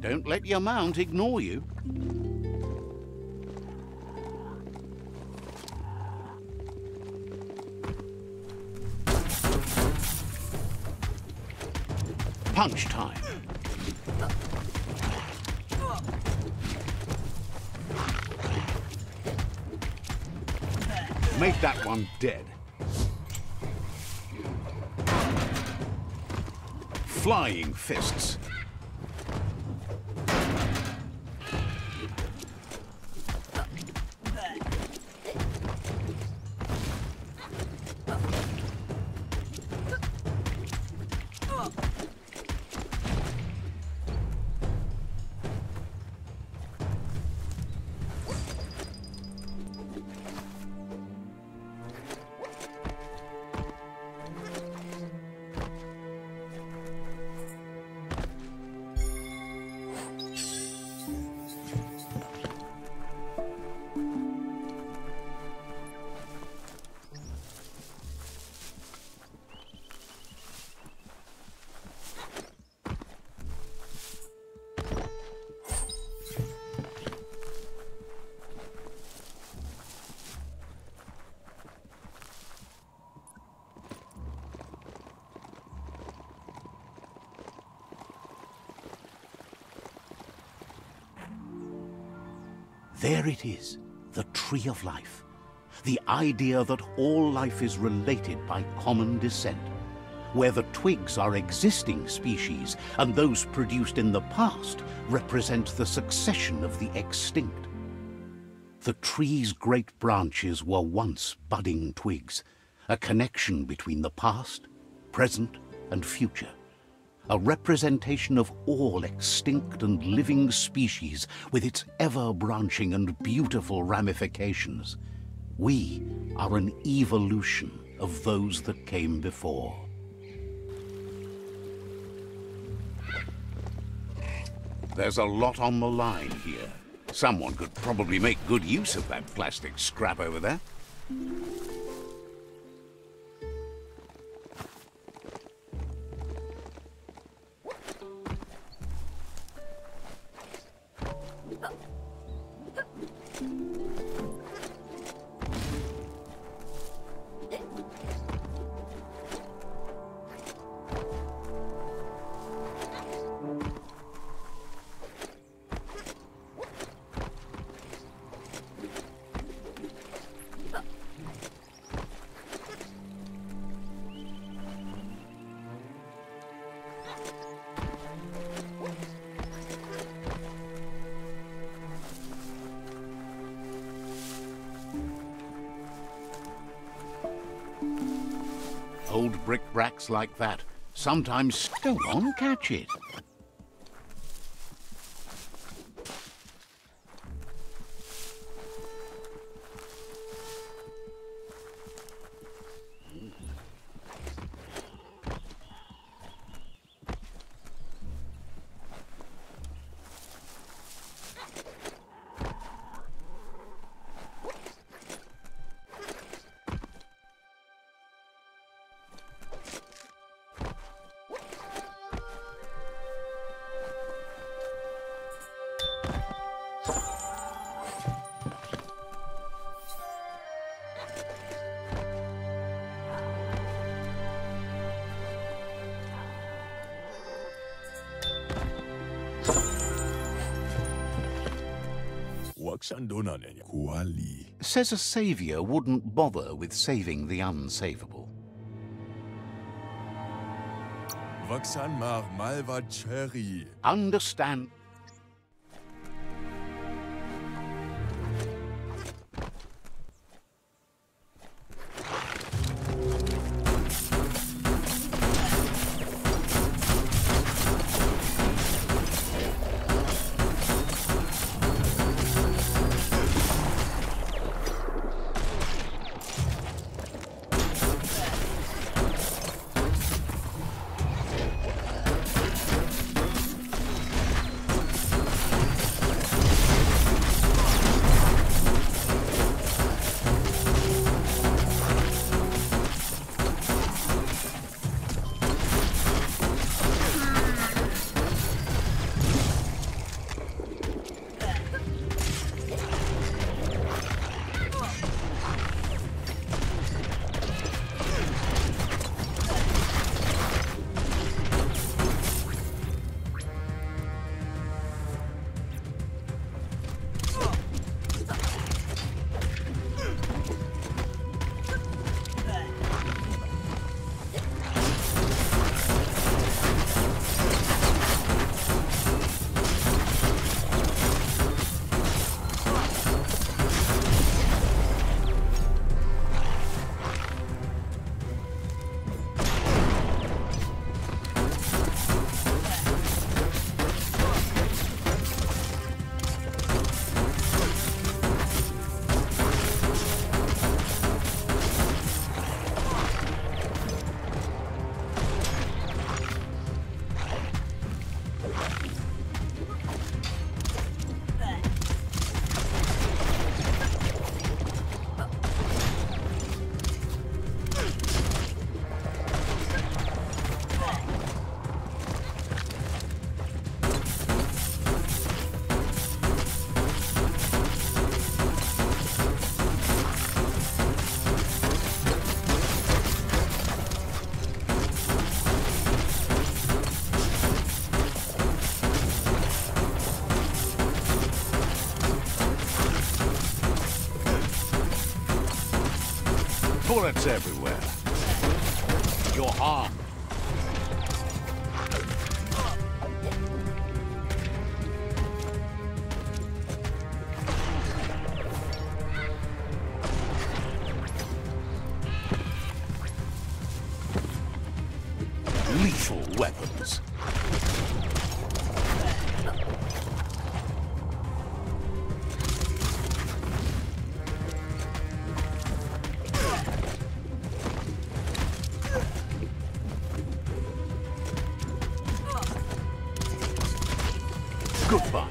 Don't let your mount ignore you. Punch time. Make that one dead. Flying fists. There it is, the tree of life. The idea that all life is related by common descent, where the twigs are existing species and those produced in the past represent the succession of the extinct. The tree's great branches were once budding twigs, a connection between the past, present, and future. A representation of all extinct and living species with its ever-branching and beautiful ramifications. We are an evolution of those that came before. There's a lot on the line here. Someone could probably make good use of that plastic scrap over there. Old bric-bracs like that sometimes go on, catch it. Says a savior wouldn't bother with saving the unsavable. Understand. Turrets everywhere. You're harmed. Lethal weapons. Goodbye.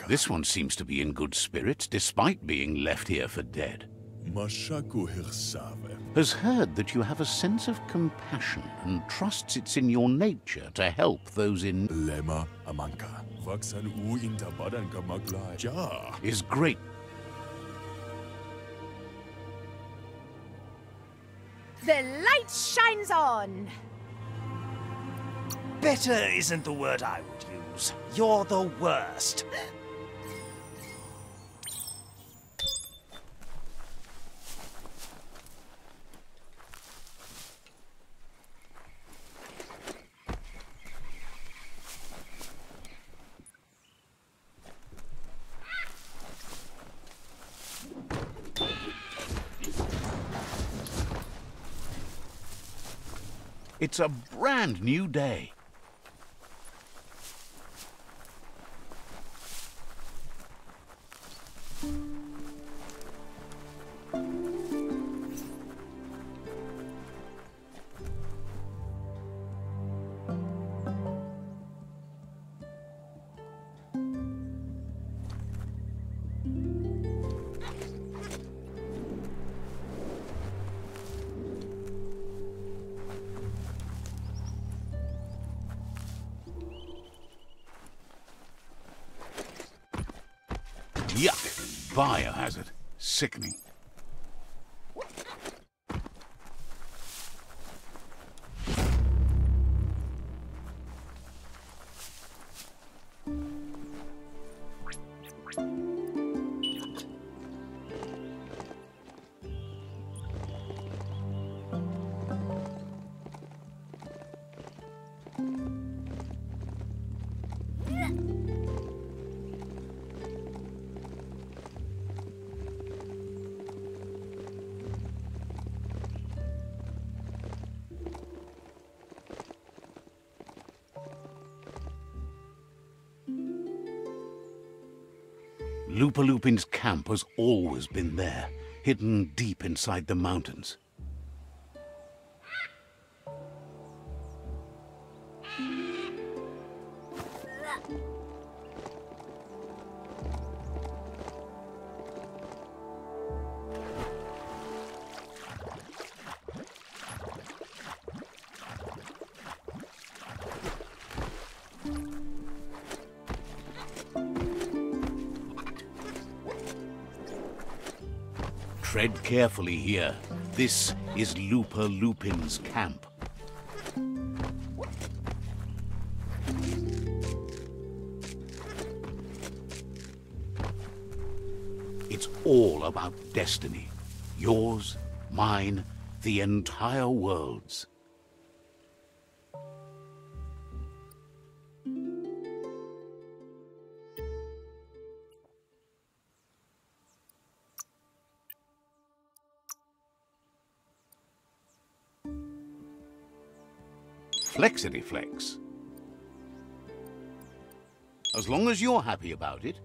This one seems to be in good spirits, despite being left here for dead. Has heard that you have a sense of compassion and trusts it's in your nature to help those in... is great. The light shines on! Better isn't the word I would use. You're the worst. It's a brand new day. Yuck! Biohazard. Sickening. Lupin's camp has always been there, hidden deep inside the mountains. Tread carefully here. This is Lupin's camp. It's all about destiny. Yours, mine, the entire world's. Flexity flex. As long as you're happy about it.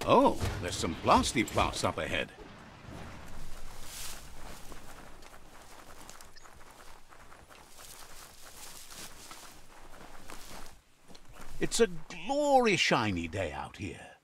Oh, there's some blasty blasts up ahead. It's a glory shiny day out here.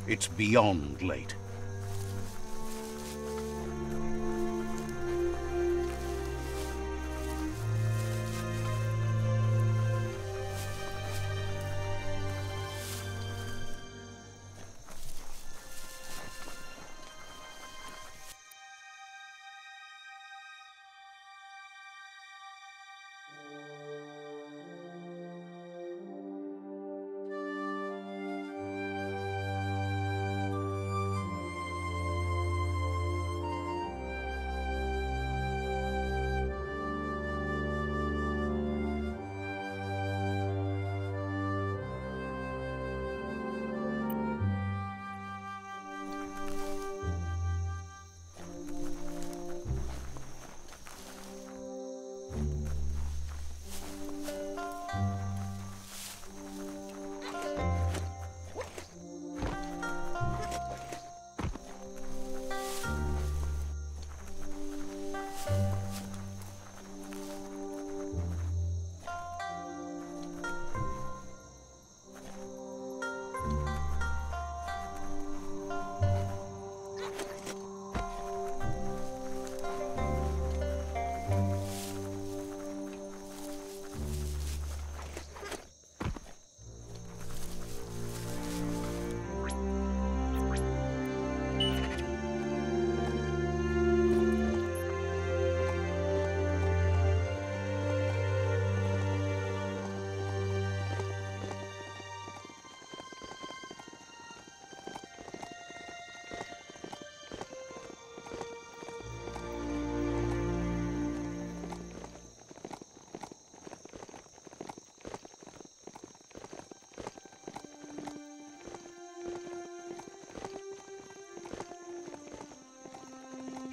It's beyond late.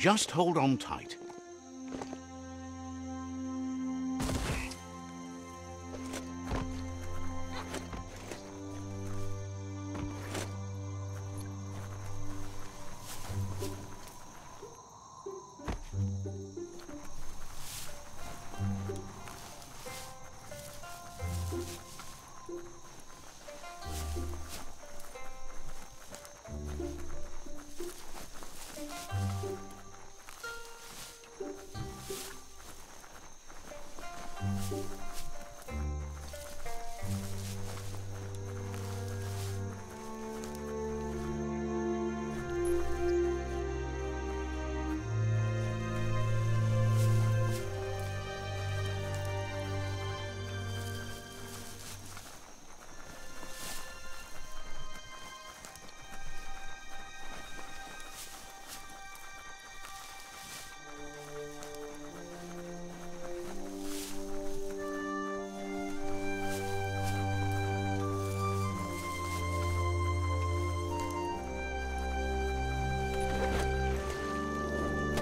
Just hold on tight.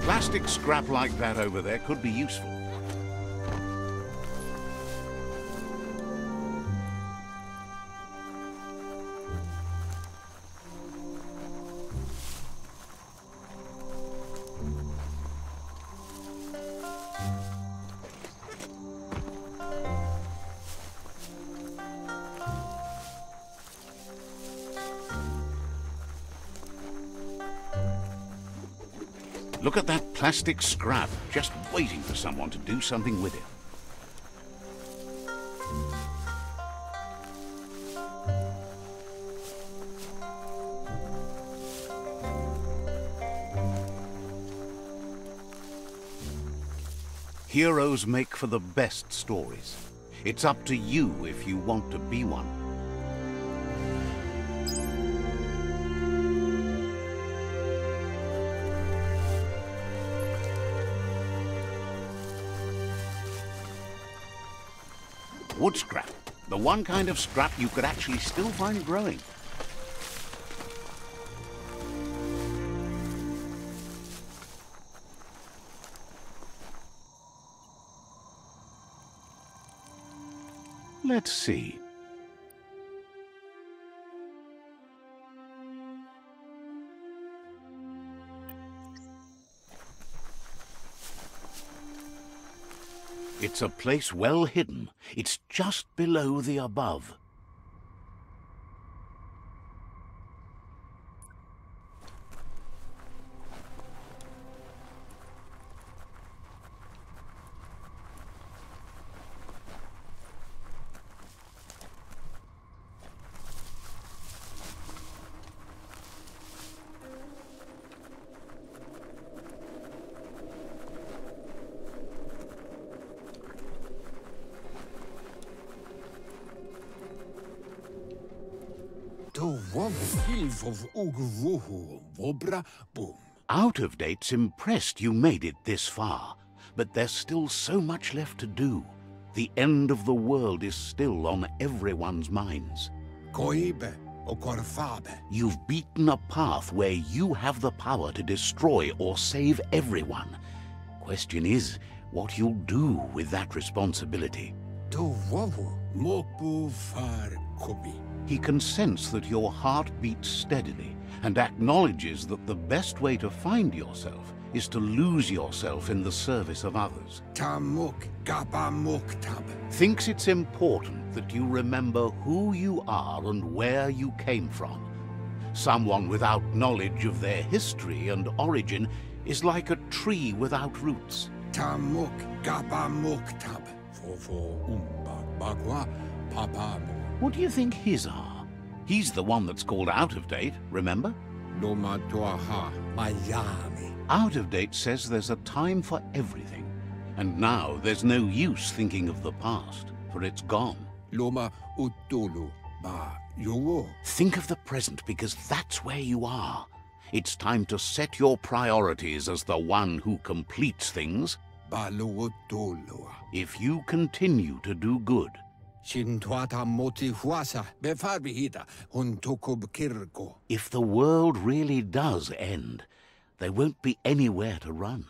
Plastic scrap like that over there could be useful. Look at that plastic scrap, just waiting for someone to do something with it. Heroes make for the best stories. It's up to you if you want to be one. Wood scrap. The one kind of scrap you could actually still find growing. Let's see. It's a place well hidden. It's just below the above. Out of Date's impressed you made it this far, but there's still so much left to do. The end of the world is still on everyone's minds. You've beaten a path where you have the power to destroy or save everyone. Question is, what you'll do with that responsibility. He can sense that your heart beats steadily and acknowledges that the best way to find yourself is to lose yourself in the service of others. Thinks it's important that you remember who you are and where you came from. Someone without knowledge of their history and origin is like a tree without roots. What do you think his are? He's the one that's called Out of Date, remember? Out of Date says there's a time for everything. And now there's no use thinking of the past, for it's gone. Think of the present, because that's where you are. It's time to set your priorities as the one who completes things. If you continue to do good. If the world really does end, there won't be anywhere to run.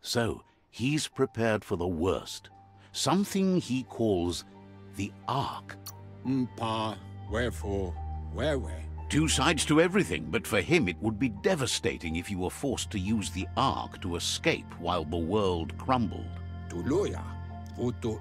So he's prepared for the worst. Something he calls the Ark. Pa, wherefore, where? Two sides to everything, but for him it would be devastating if you were forced to use the Ark to escape while the world crumbled. Tuluya,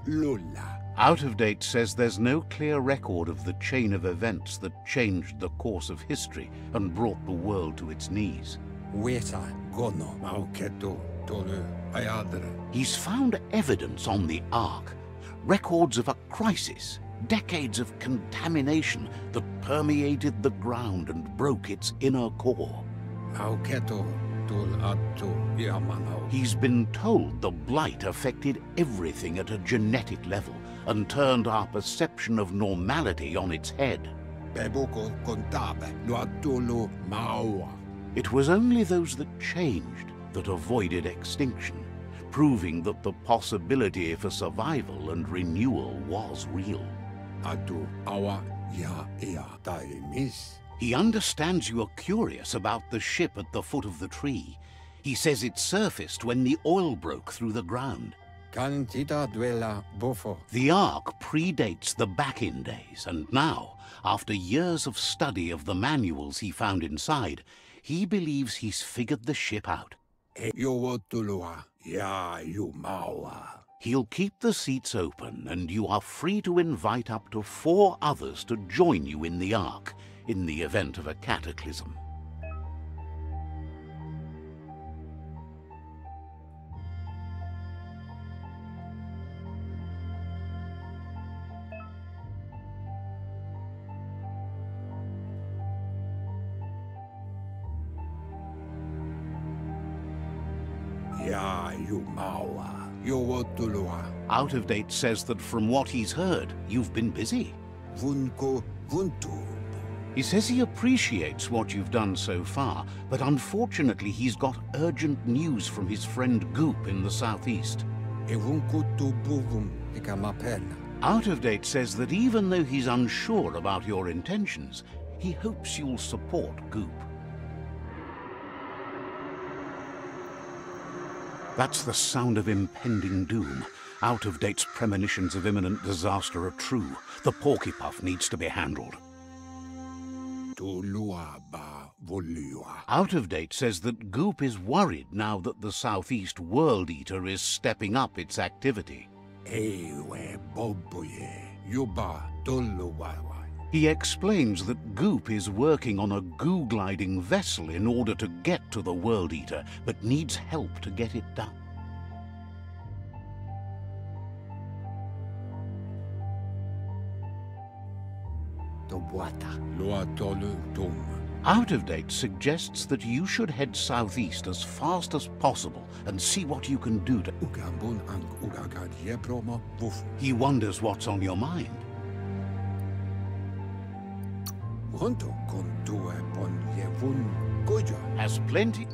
Lula. Out of Date says there's no clear record of the chain of events that changed the course of history and brought the world to its knees. Weta, Gono, Mauketo, Tolu, Ayadre. He's found evidence on the Ark, records of a crisis, decades of contamination that permeated the ground and broke its inner core. Mauketo, Tul Atu, Yamano. He's been told the blight affected everything at a genetic level and turned our perception of normality on its head. Beboko Contabe, Luatulu Maua. It was only those that changed that avoided extinction, proving that the possibility for survival and renewal was real. Atu Awa Ya Taimis. He understands you are curious about the ship at the foot of the tree. He says it surfaced when the oil broke through the ground. Cantita Duela Bofo. The Ark predates the back-in days, and now, after years of study of the manuals he found inside, he believes he's figured the ship out. Yowotulua, Ya Yumawa. He'll keep the seats open, and you are free to invite up to 4 others to join you in the Ark, in the event of a cataclysm. Ya Yumawa. Yowotulua. Out of Date says that from what he's heard, you've been busy. Vunko Vuntu. He says he appreciates what you've done so far, but unfortunately he's got urgent news from his friend Goop in the southeast. Evunkutu Buvum Ikamapena. Out of Date says that even though he's unsure about your intentions, he hopes you'll support Goop. That's the sound of impending doom. Out of Date's premonitions of imminent disaster are true. The Porkypuff needs to be handled. Out of Date says that Goop is worried now that the Southeast World Eater is stepping up its activity. He explains that Goop is working on a goo-gliding vessel in order to get to the World Eater, but needs help to get it done. Out of Date suggests that you should head southeast as fast as possible and see what you can do to... He wonders what's on your mind. Has plenty...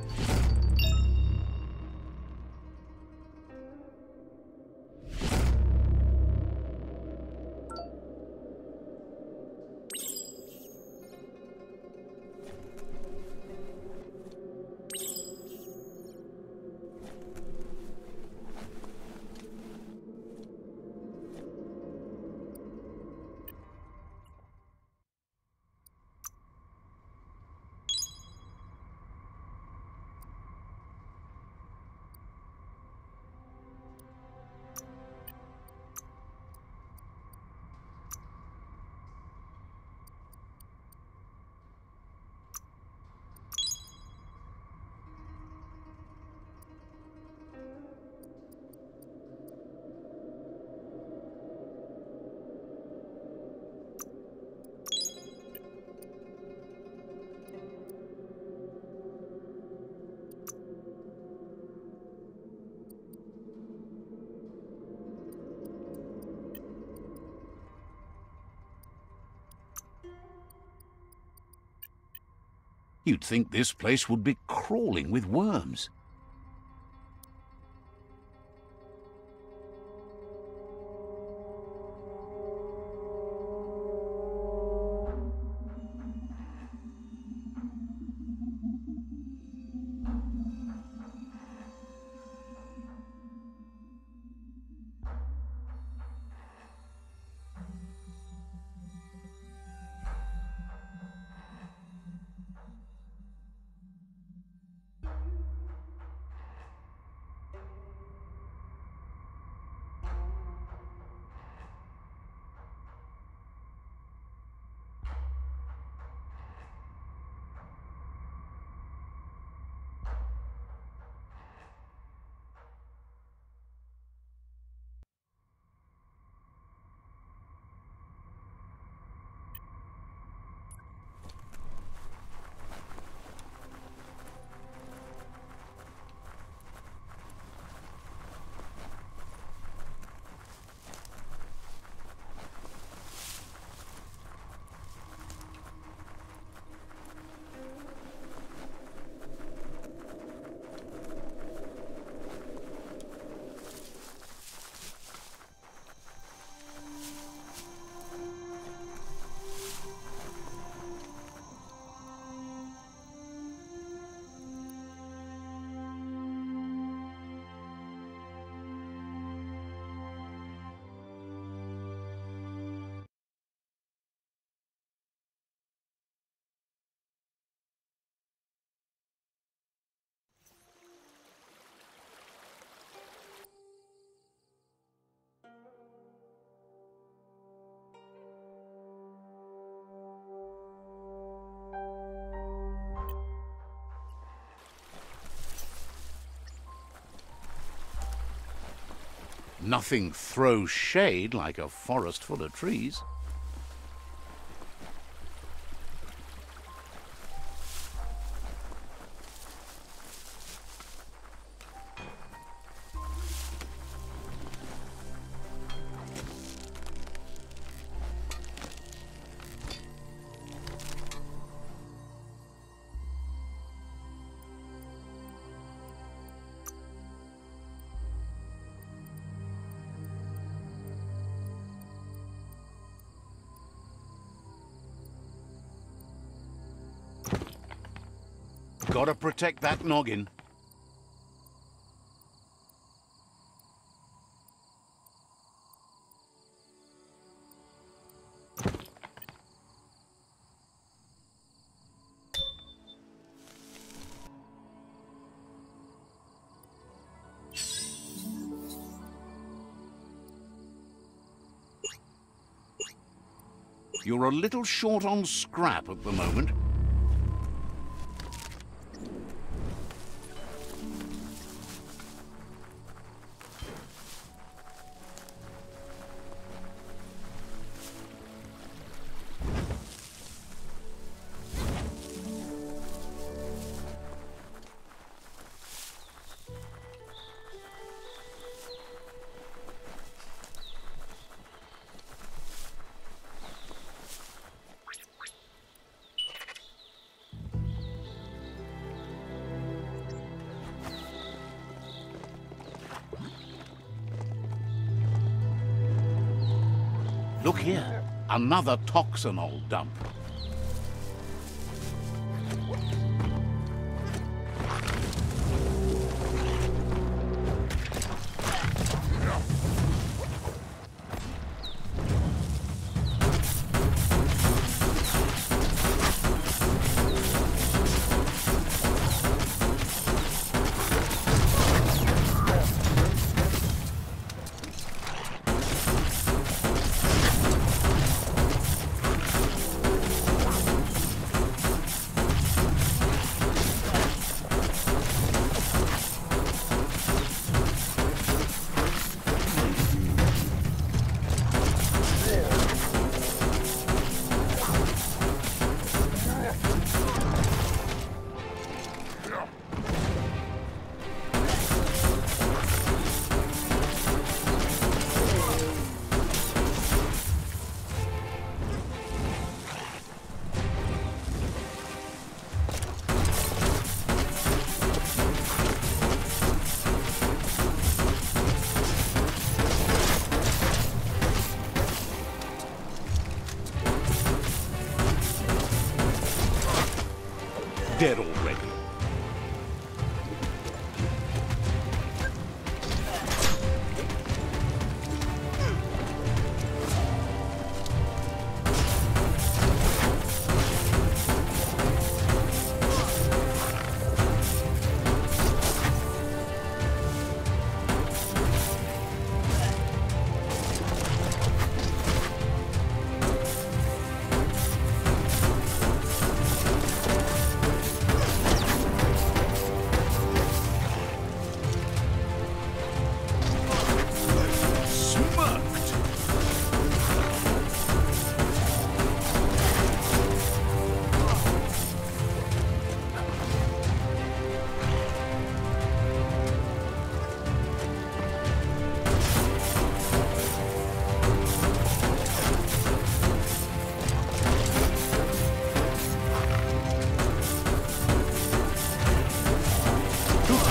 You'd think this place would be crawling with worms. Nothing throws shade like a forest full of trees. Gotta protect that noggin. You're a little short on scrap at the moment. Look here, another toxinol dump. Dead already.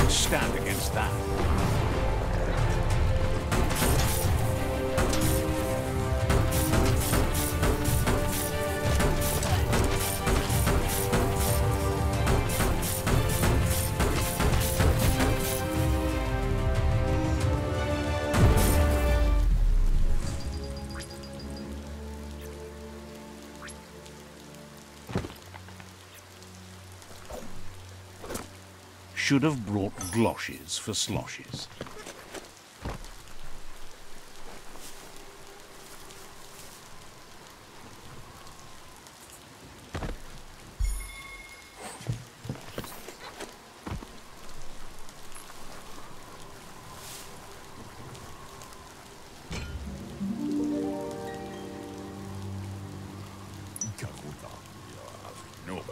Stand against that. Should have brought gloshes for sloshes.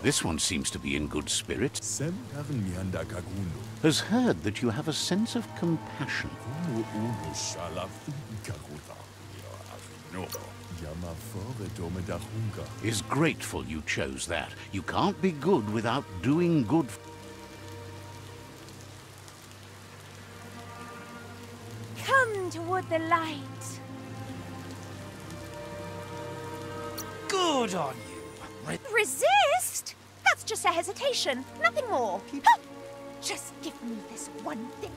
This one seems to be in good spirits. Sem mianda kaguno. Has heard that you have a sense of compassion. Kumu uno shalafi ikakuta. No. Yama fore domedahunga. Is grateful you chose that. You can't be good without doing good. Come toward the light. Good on you. Resist? That's just a hesitation, nothing more. Huh. Just give me this one thing.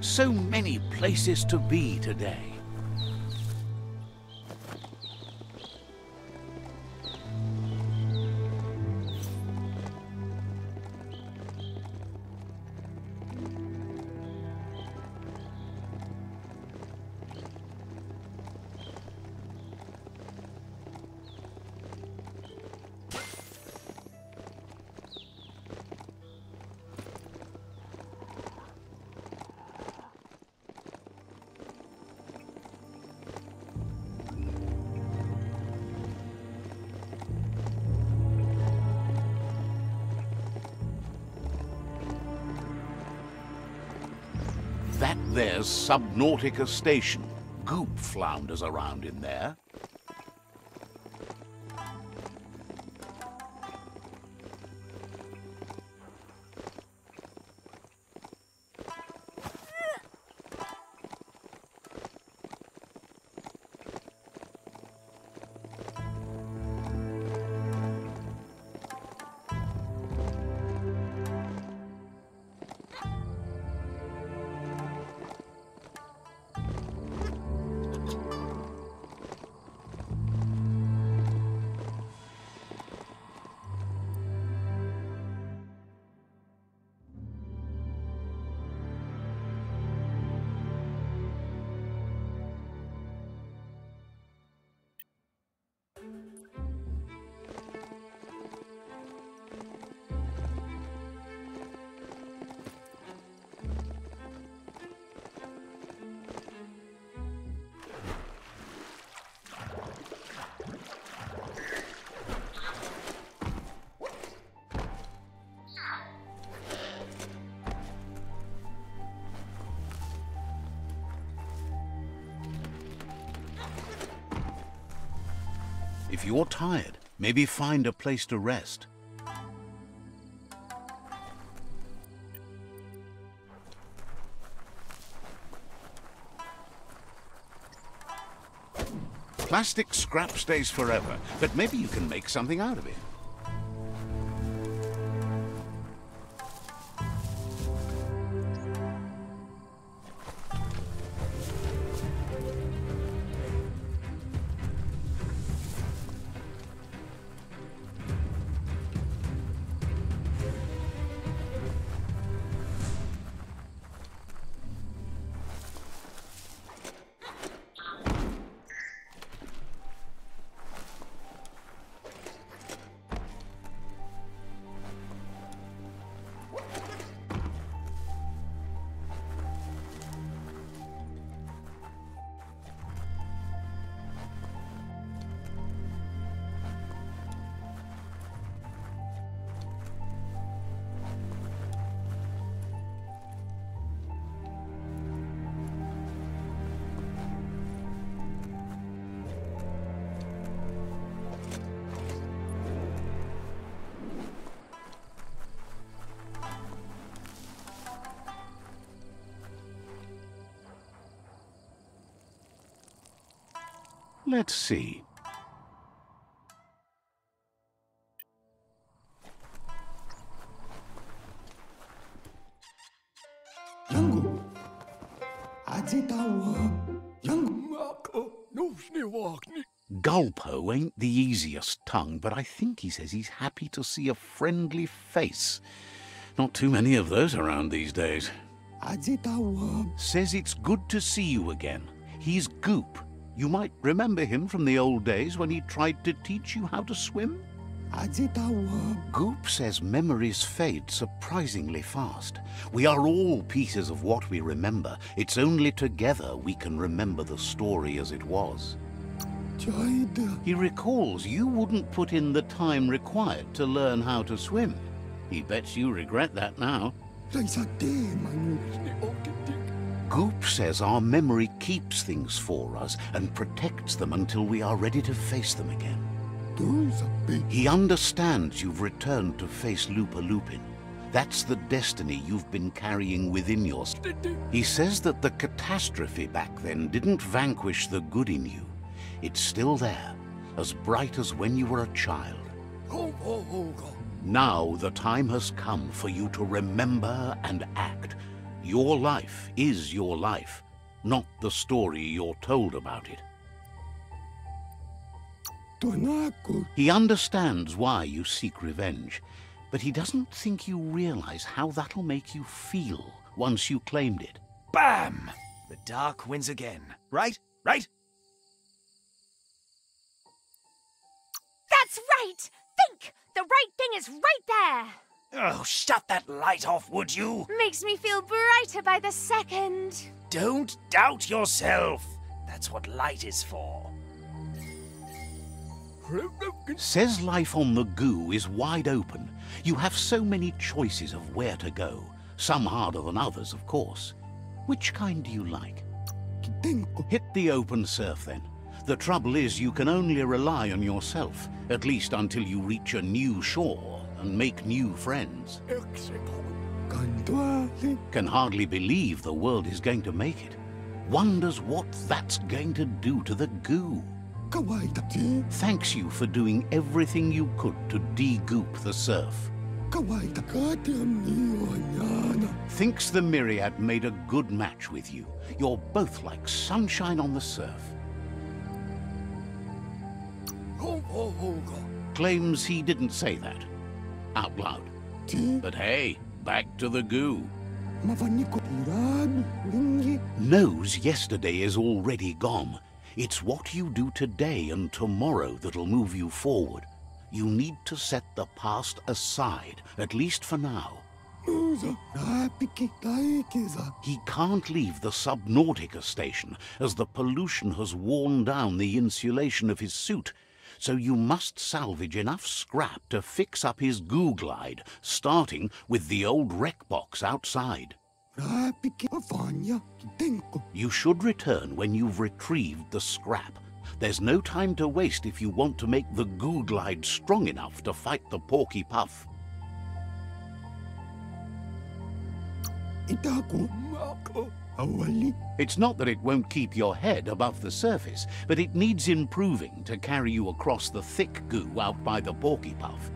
So many places to be today. That there's Subnautica Station. Goop flounders around in there. If you're tired, maybe find a place to rest. Plastic scrap stays forever, but maybe you can make something out of it. Let's see. Yangu. Azitawa. Yangu. Gulpo ain't the easiest tongue, but I think he says he's happy to see a friendly face. Not too many of those around these days. Azitawa. Says it's good to see you again. He's Goop. You might remember him from the old days when he tried to teach you how to swim. Azitawa. Goop says memories fade surprisingly fast. We are all pieces of what we remember. It's only together we can remember the story as it was. Jaida. He recalls you wouldn't put in the time required to learn how to swim. He bets you regret that now. Goop says our memory keeps things for us and protects them until we are ready to face them again. He understands you've returned to face Lupa Lupin. That's the destiny you've been carrying within yourself. He says that the catastrophe back then didn't vanquish the good in you. It's still there, as bright as when you were a child. Now the time has come for you to remember and act. Your life is your life, not the story you're told about it. He understands why you seek revenge, but he doesn't think you realize how that'll make you feel once you claimed it. Bam! The dark wins again. Right? Right? That's right! Think! The right thing is right there! Oh, shut that light off, would you? Makes me feel brighter by the second. Don't doubt yourself. That's what light is for. Says life on the goo is wide open. You have so many choices of where to go. Some harder than others, of course. Which kind do you like? Hit the open surf, then. The trouble is you can only rely on yourself, at least until you reach a new shore and make new friends. Can hardly believe the world is going to make it. Wonders what that's going to do to the goo. Thanks you for doing everything you could to de-goop the surf. Thinks the Myriad made a good match with you. You're both like sunshine on the surf. Claims he didn't say that out loud. But hey, back to the goo. Knows yesterday is already gone. It's what you do today and tomorrow that'll move you forward. You need to set the past aside, at least for now. He can't leave the Subnautica station, as the pollution has worn down the insulation of his suit. So you must salvage enough scrap to fix up his Googlide, starting with the old wreck box outside. You should return when you've retrieved the scrap. There's no time to waste if you want to make the Googlide strong enough to fight the Porky Puff. It's not that it won't keep your head above the surface, but it needs improving to carry you across the thick goo out by the Porky Puff.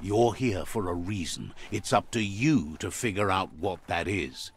You're here for a reason. It's up to you to figure out what that is.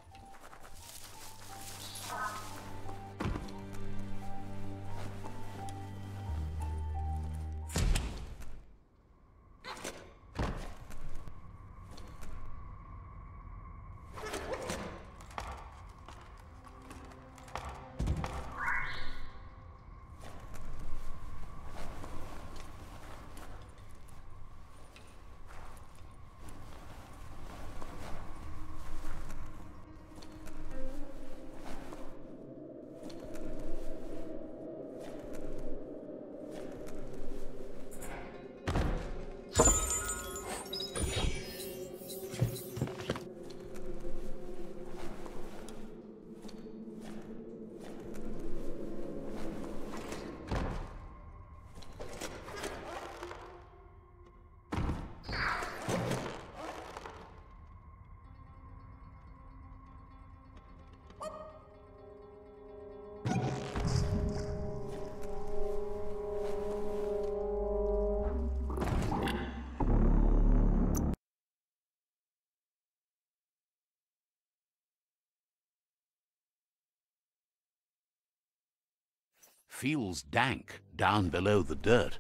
Feels dank down below the dirt.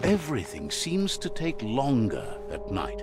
Everything seems to take longer at night.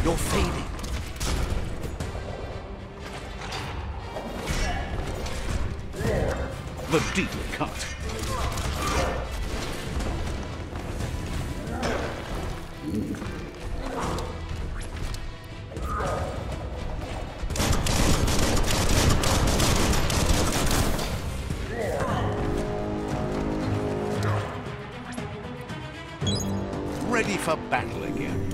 You're fading. The deep cut. Ready for battle again.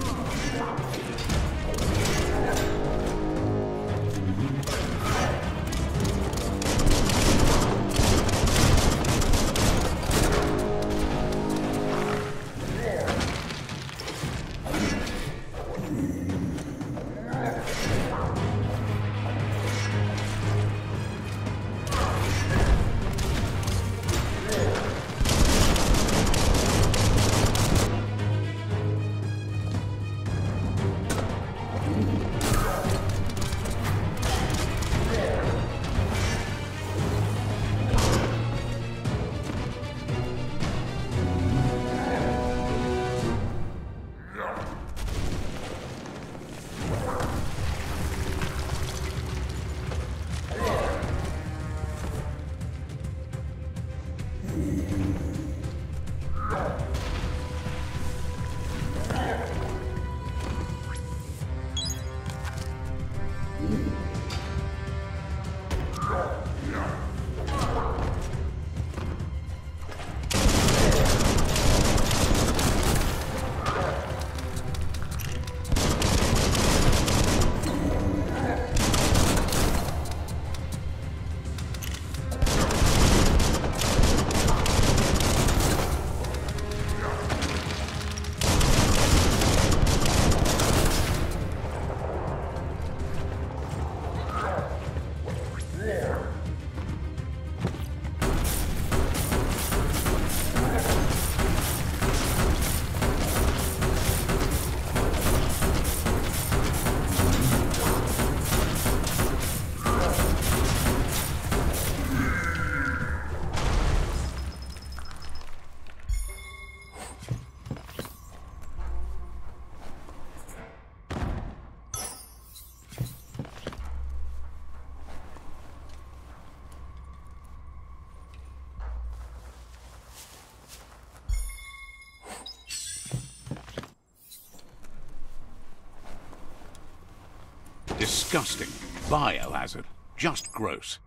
Disgusting. Biohazard. Just gross.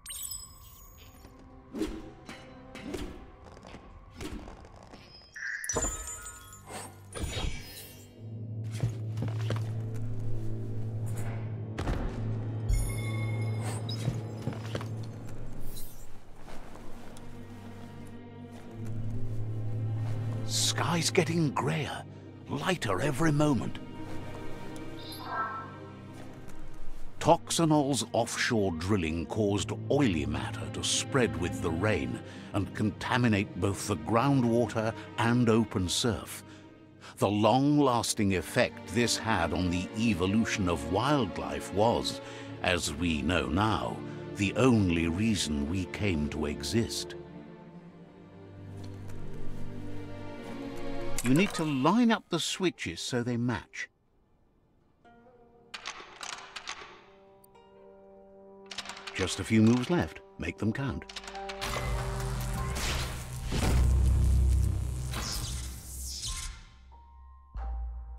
Sky's getting grayer, lighter every moment. Toxanol's offshore drilling caused oily matter to spread with the rain and contaminate both the groundwater and open surf. The long-lasting effect this had on the evolution of wildlife was, as we know now, the only reason we came to exist. You need to line up the switches so they match. Just a few moves left. Make them count.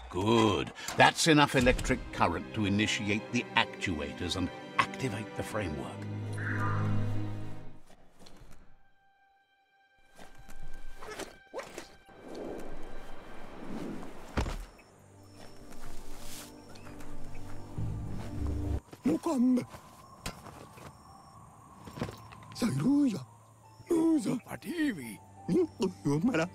Good. That's enough electric current to initiate the actuators and activate the framework.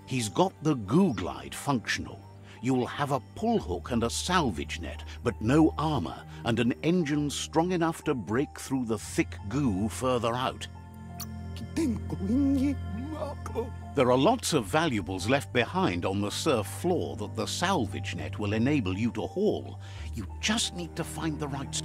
He's got the Googlide functional. You'll have a pull hook and a salvage net, but no armor, and an engine strong enough to break through the thick goo further out. There are lots of valuables left behind on the surf floor that the salvage net will enable you to haul. You just need to find the right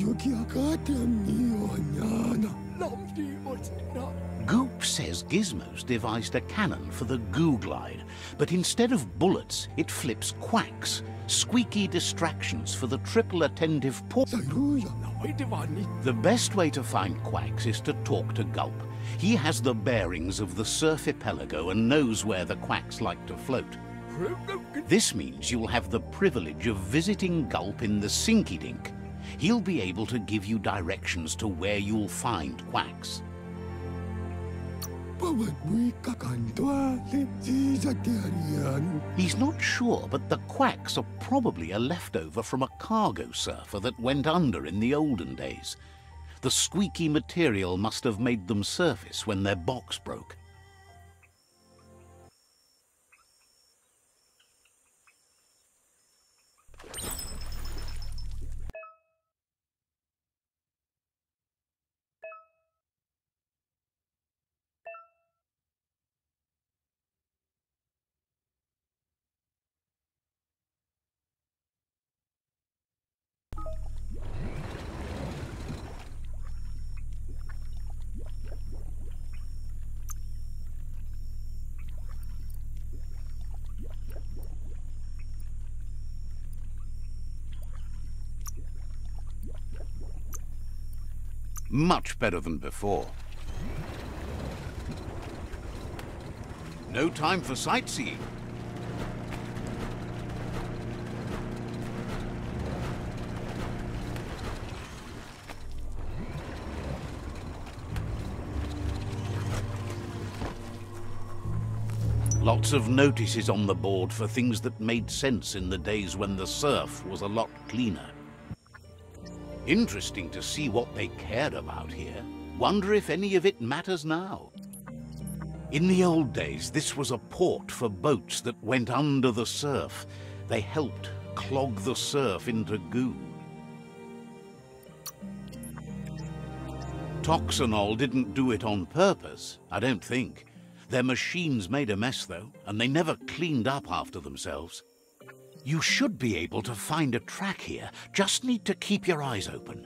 Goop says Gizmo's devised a cannon for the Googlide, but instead of bullets, it flips quacks, squeaky distractions for the triple attentive The best way to find quacks is to talk to Gulp. He has the bearings of the surf archipelago and knows where the quacks like to float. This means you'll have the privilege of visiting Gulp in the Sinky Dink. He'll be able to give you directions to where you'll find quacks. He's not sure, but the quacks are probably a leftover from a cargo surfer that went under in the olden days. The squeaky material must have made them surface when their box broke. Much better than before. No time for sightseeing. Lots of notices on the board for things that made sense in the days when the surf was a lot cleaner. Interesting to see what they cared about here. Wonder if any of it matters now. In the old days, this was a port for boats that went under the surf. They helped clog the surf into goo. Toxanol didn't do it on purpose, I don't think. Their machines made a mess, though, and they never cleaned up after themselves. You should be able to find a track here. Just need to keep your eyes open.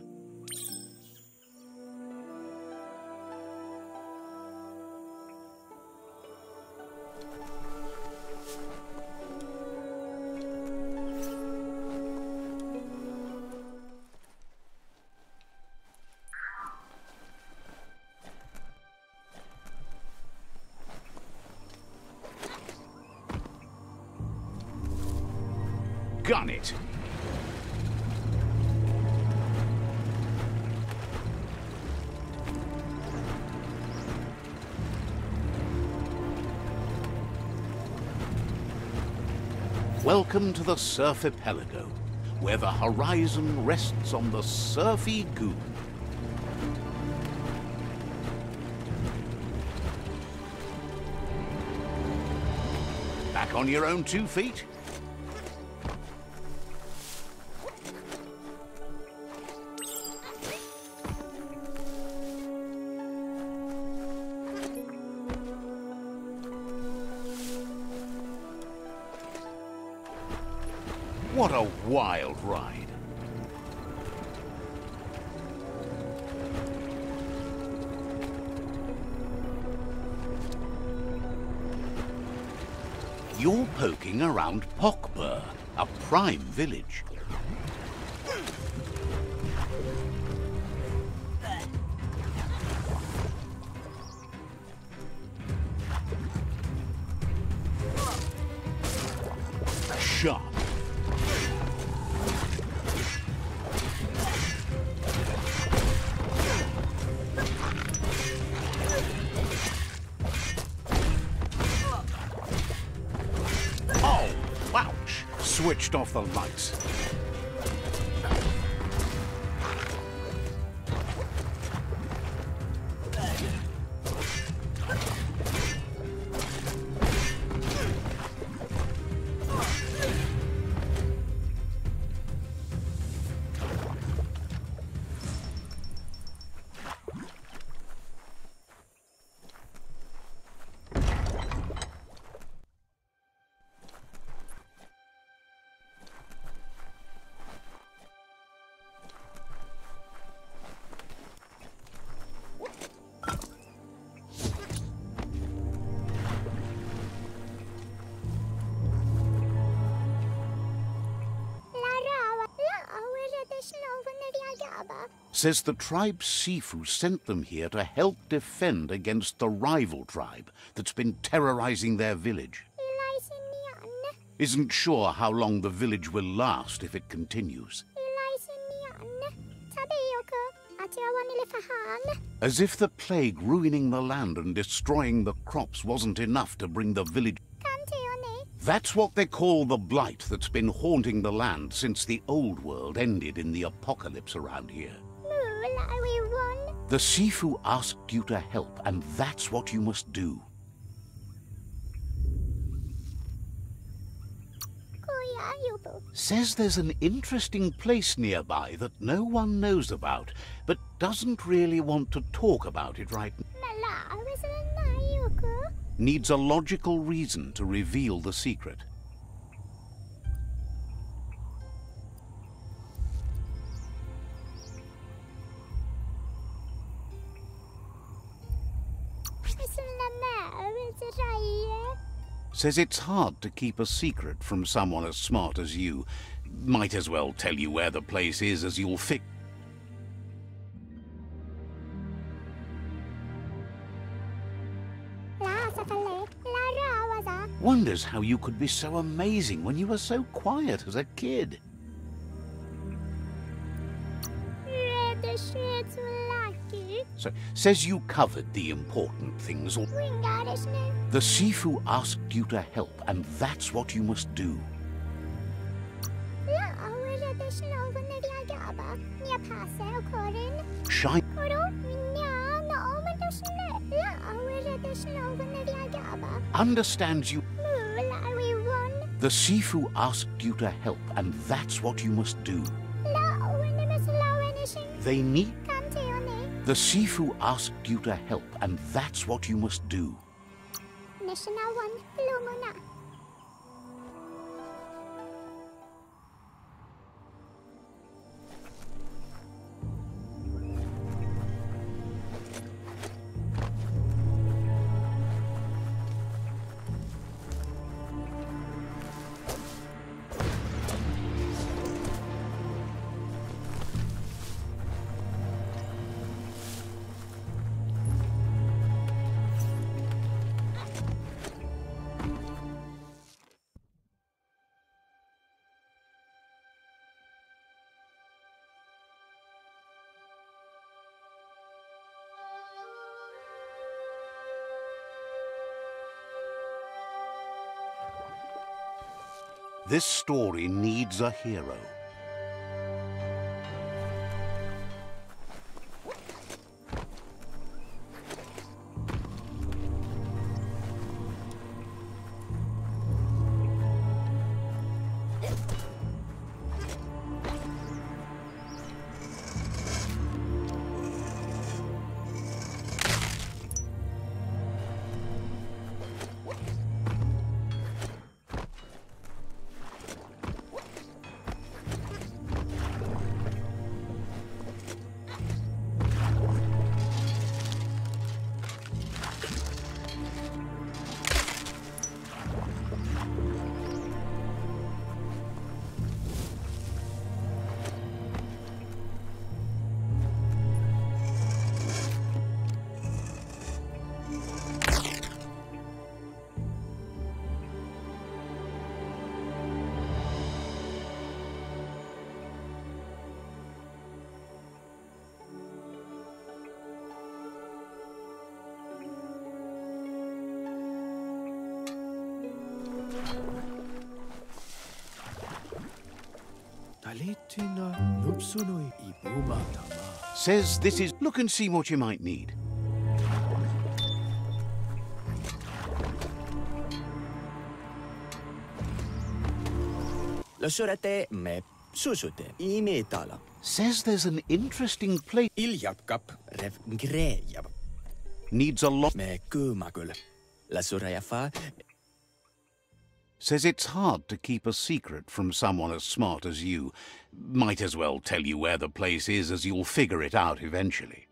Gun it! Welcome to the Surf Archipelago, where the horizon rests on the surfy Goop. Back on your own 2 feet? What a wild ride. You're poking around Pockbur, a prime village. Sharp. Switched off the lights. Says the tribe Sifu sent them here to help defend against the rival tribe that's been terrorizing their village. Isn't sure how long the village will last if it continues. As if the plague ruining the land and destroying the crops wasn't enough to bring the village. That's what they call the blight that's been haunting the land since the old world ended in the apocalypse around here. The Sifu asked you to help, and that's what you must do. Says there's an interesting place nearby that no one knows about, but doesn't really want to talk about it right now. Needs a logical reason to reveal the secret. Says it's hard to keep a secret from someone as smart as you. Might as well tell you where the place is as you'll fix. Wonders how you could be so amazing when you were so quiet as a kid. So, says you covered the important things. The Sifu asked you to help, and that's what you must do. Shine. Understands you. The Sifu asked you to help, and that's what you must do. They need. The Sifu asked you to help, and that's what you must do. This story needs a hero. Says this is... Look and see what you might need. Says there's an interesting place. Needs a lot. Says it's hard to keep a secret from someone as smart as you. Might as well tell you where the place is as you'll figure it out eventually.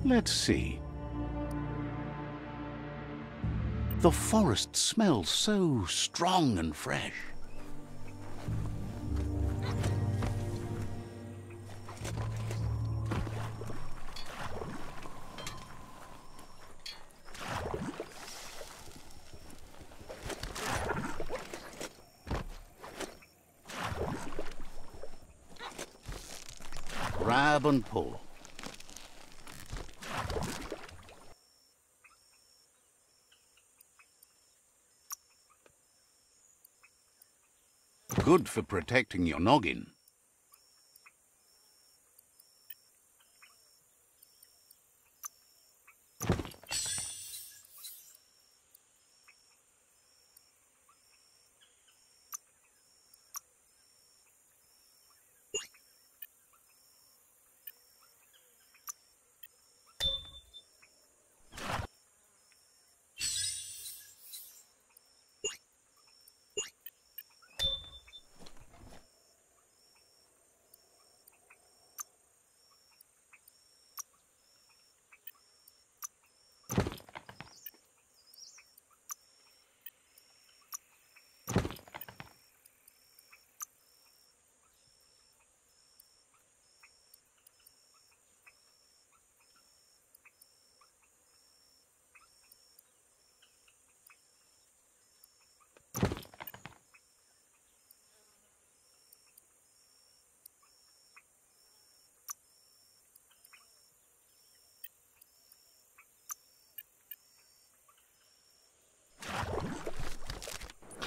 Let's see. The forest smells so strong and fresh. Grab and pull. Good for protecting your noggin.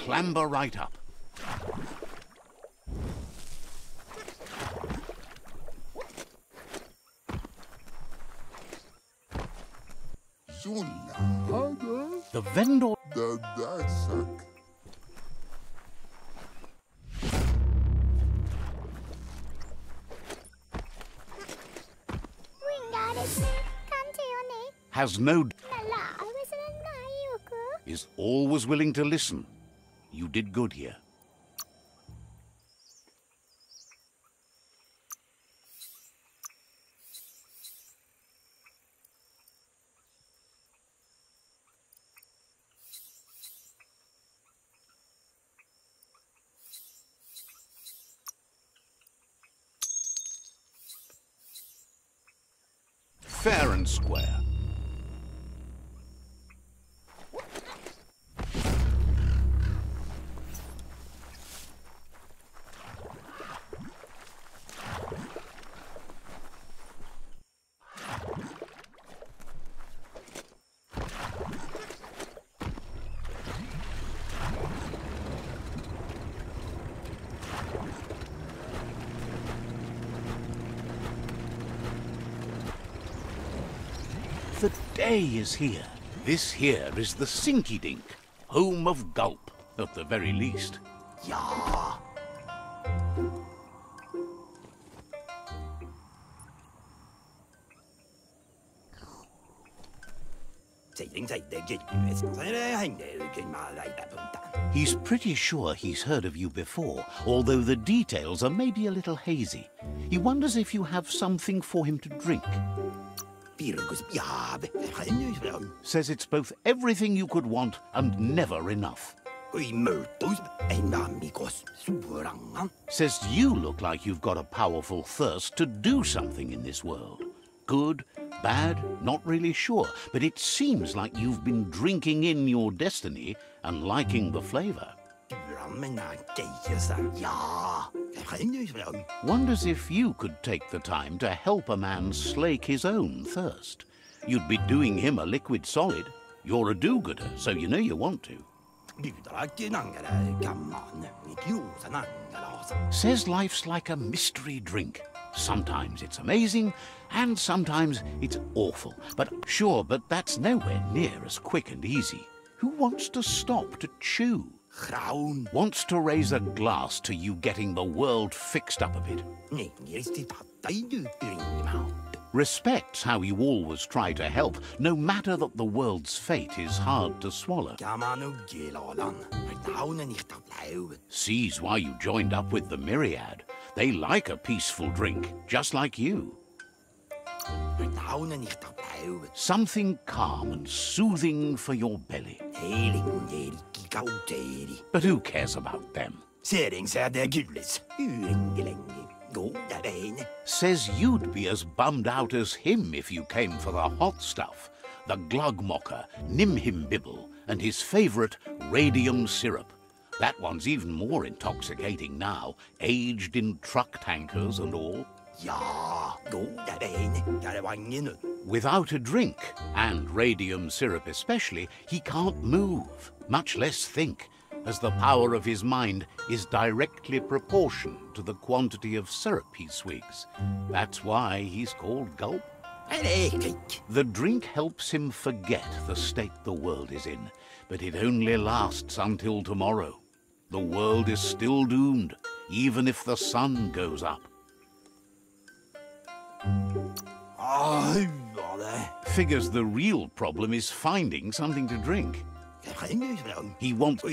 Clamber right up. The vendor... has no... is always willing to listen. You did good here. Fair and square. The day is here. This here is the Sinky Dink, home of Gulp, at the very least. Yeah. He's pretty sure he's heard of you before, although the details are maybe a little hazy. He wonders if you have something for him to drink. Says it's both everything you could want and never enough. Says you look like you've got a powerful thirst to do something in this world. Good, bad, not really sure, but it seems like you've been drinking in your destiny and liking the flavor. Wonders if you could take the time to help a man slake his own thirst. You'd be doing him a liquid solid. You're a do-gooder, so you know you want to. Says life's like a mystery drink. Sometimes it's amazing, and sometimes it's awful. But that's nowhere near as quick and easy. Who wants to stop to chew? Wants to raise a glass to you getting the world fixed up a bit. Respects how you always try to help, no matter that the world's fate is hard to swallow. Sees why you joined up with the Myriad. They like a peaceful drink, just like you. Something calm and soothing for your belly. But who cares about them? Says you'd be as bummed out as him if you came for the hot stuff. The Glugmocker, Nimhimbibble, and his favourite Radium syrup. That one's even more intoxicating now, aged in truck tankers and all. Without a drink, and radium syrup especially, he can't move, much less think, as the power of his mind is directly proportioned to the quantity of syrup he swigs. That's why he's called Gulp. The drink helps him forget the state the world is in, but it only lasts until tomorrow. The world is still doomed, even if the sun goes up. Figures the real problem is finding something to drink. He wants...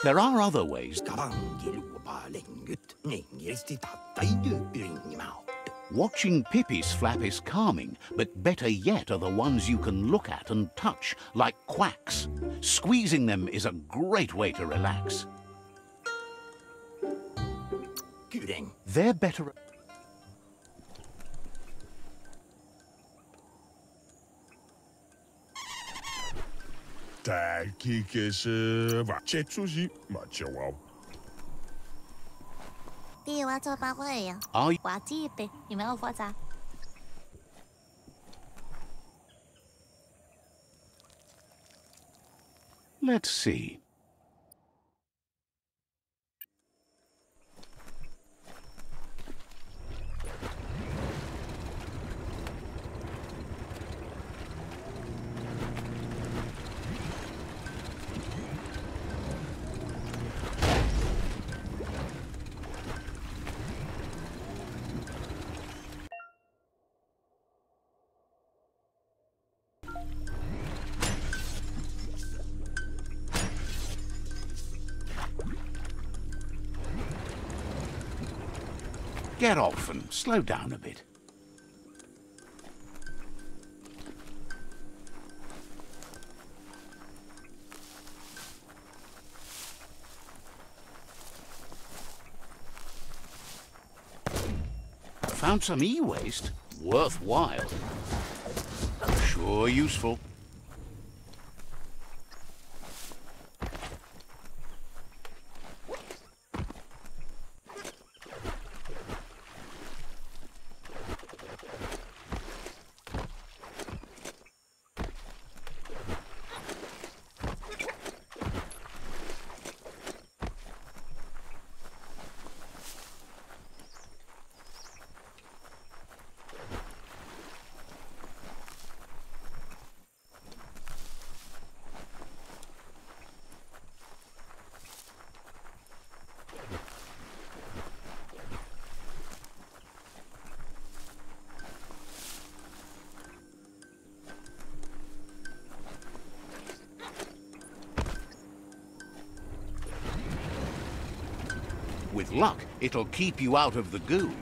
There are other ways. Watching Pippi's flap is calming, but better yet are the ones you can look at and touch, like Quacks. Squeezing them is a great way to relax. They're better... Are you... Let's see. Get off and slow down a bit. Found some e-waste? Worthwhile. Sure useful. With luck, it'll keep you out of the goo.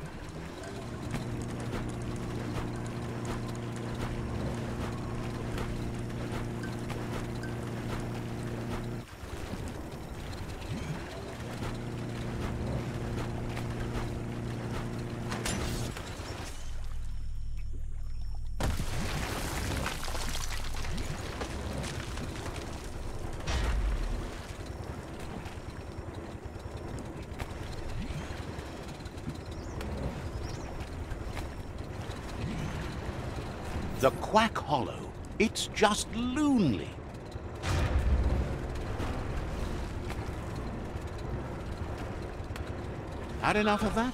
The Quack Hollow. It's just lonely. Had enough of that?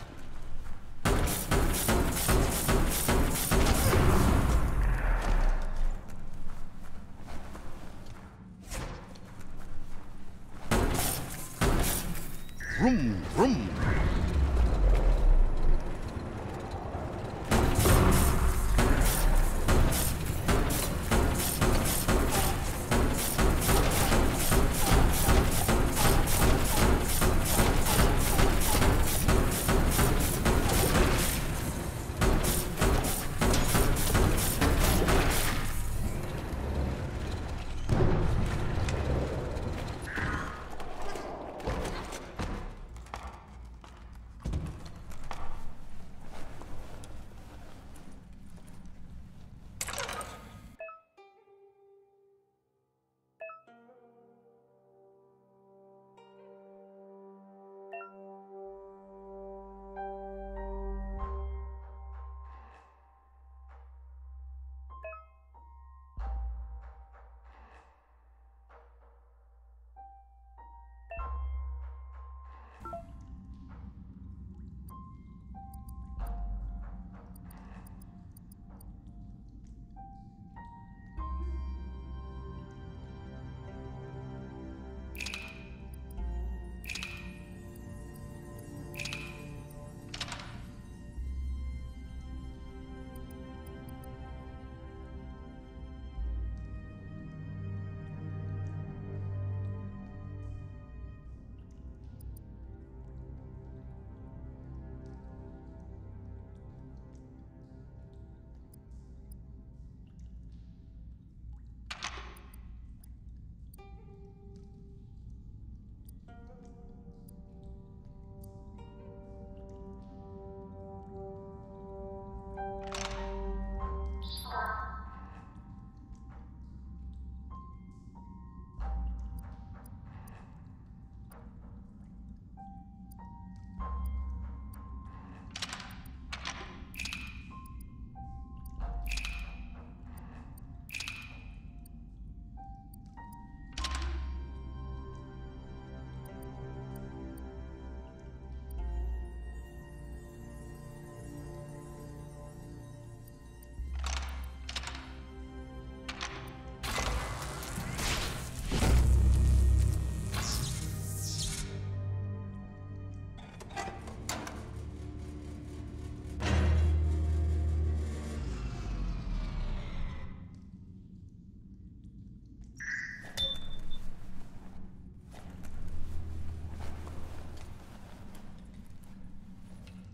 Vroom, vroom.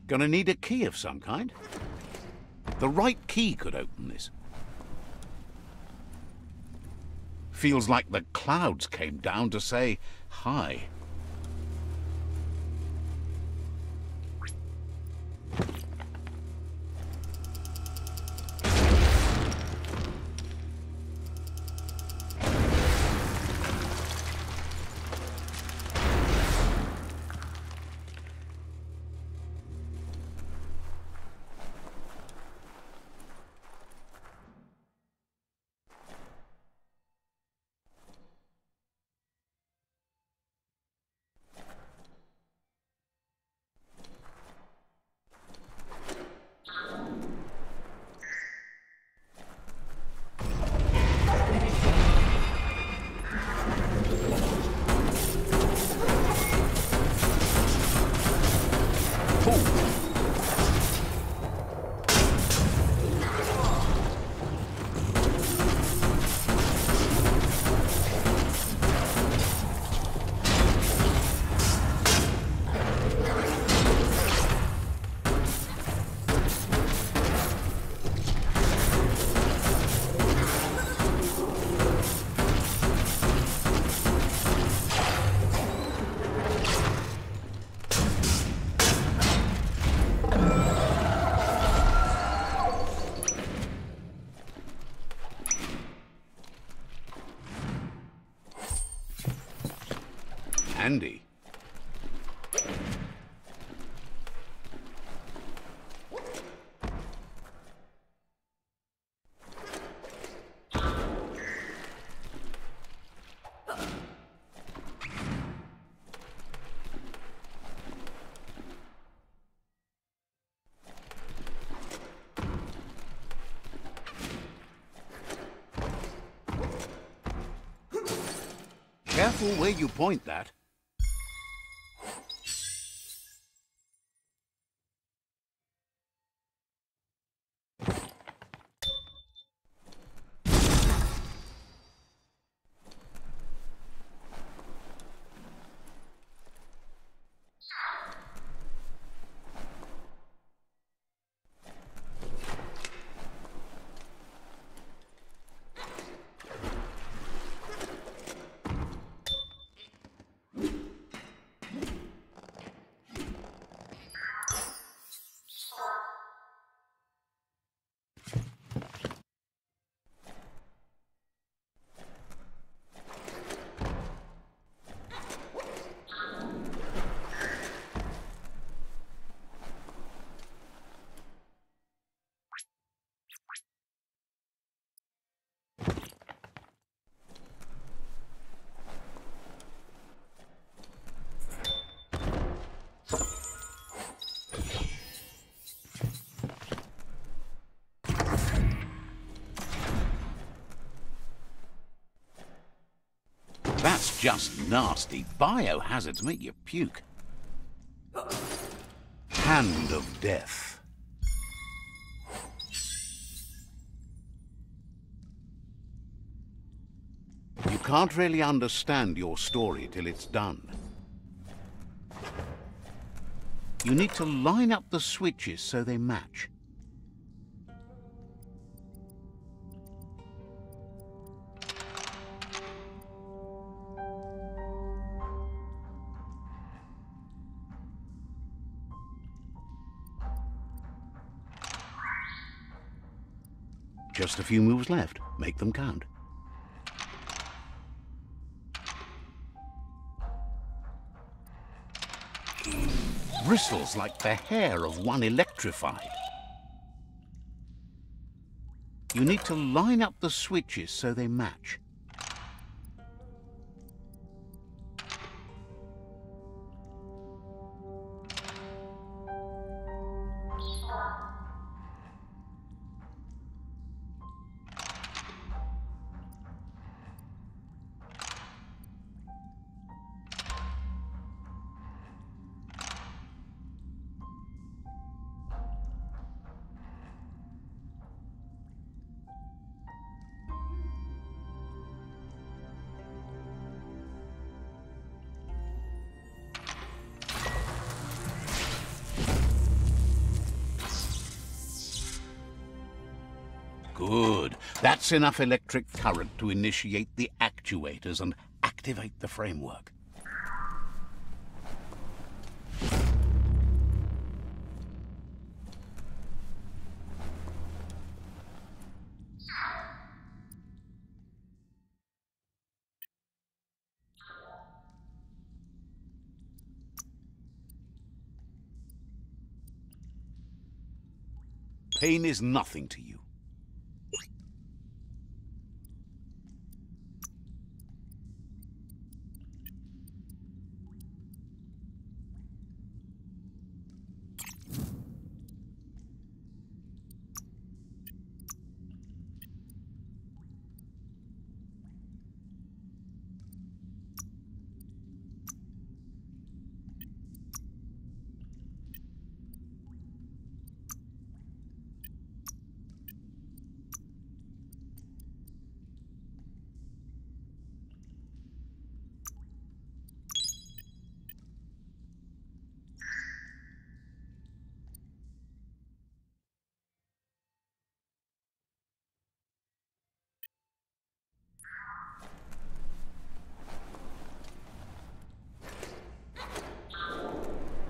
Gonna need a key of some kind. The right key could open this. Feels like the clouds came down to say hi. Handy. Careful where you point that. That's just nasty. Biohazards make you puke. Hand of Death. You can't really understand your story till it's done. You need to line up the switches so they match. Just a few moves left. Make them count. Bristles like the hair of one electrified. You need to line up the switches so they match. Good. That's enough electric current to initiate the actuators and activate the framework. Pain is nothing to you.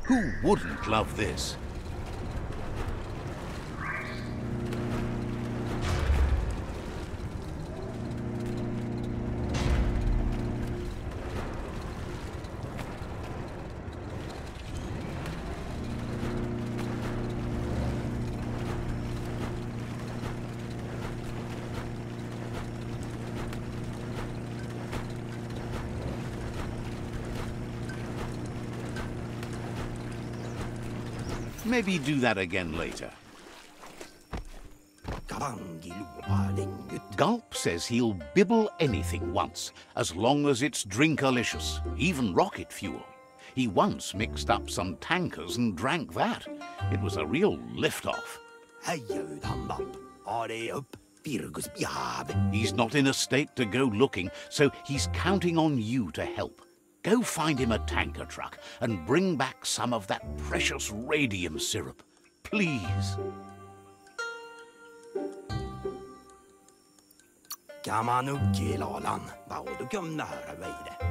Who wouldn't love this? Maybe do that again later. Gulp says he'll bibble anything once, as long as it's drinkalicious, even rocket fuel. He once mixed up some tankers and drank that. It was a real lift-off. He's not in a state to go looking, so he's counting on you to help. Go find him a tanker truck and bring back some of that precious radium syrup. Please.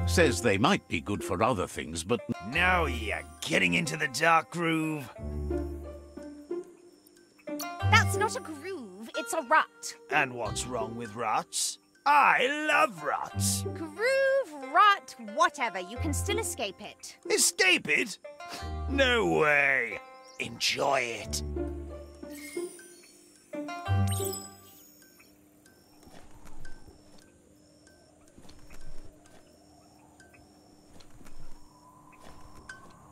Says they might be good for other things, but... Now you're getting into the dark groove. That's not a groove, it's a rut. And what's wrong with ruts? I love ruts. Groove, rut, whatever, you can still escape it. Escape it? No way. Enjoy it.